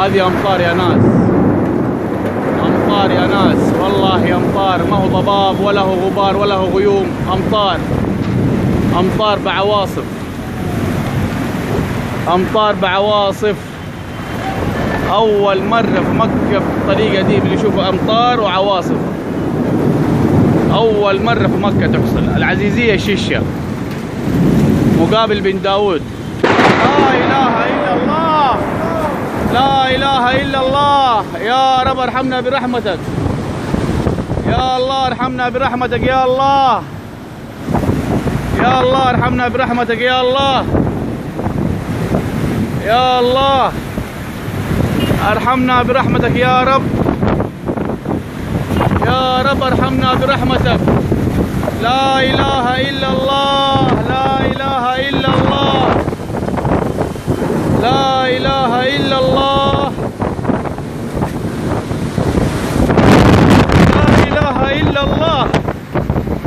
هذه أمطار يا ناس، أمطار يا ناس، والله أمطار، ما هو ضباب ولا هو غبار ولا هو غيوم، أمطار، أمطار بعواصف، أمطار بعواصف. أول مرة في مكة بالطريقة دي بنشوفوا أمطار وعواصف، أول مرة في مكة تحصل. العزيزية الشيشة مقابل بن داود. لا إله إلا الله، لا إله إلا الله. يا رب ارحمنا برحمتك، يا الله ارحمنا برحمتك، يا الله، يا الله ارحمنا برحمتك، يا الله، يا الله ارحمنا برحمتك يا رب، يا رب ارحمنا برحمتك. لا إله إلا الله، لا إله إلا الله، لا إله إلا الله، لا إله إلا الله،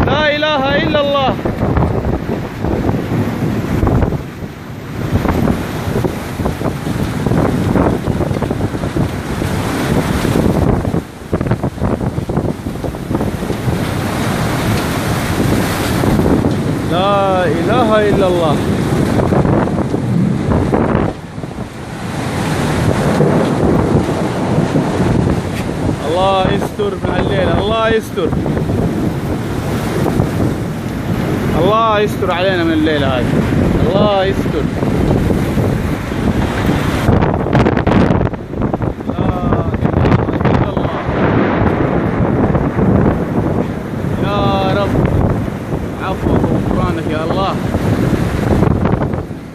لا إله إلا الله. لا إله إلا الله. الله يستر من الليلة، الله يستر، الله يستر علينا من الليلة هذه، الله يستر.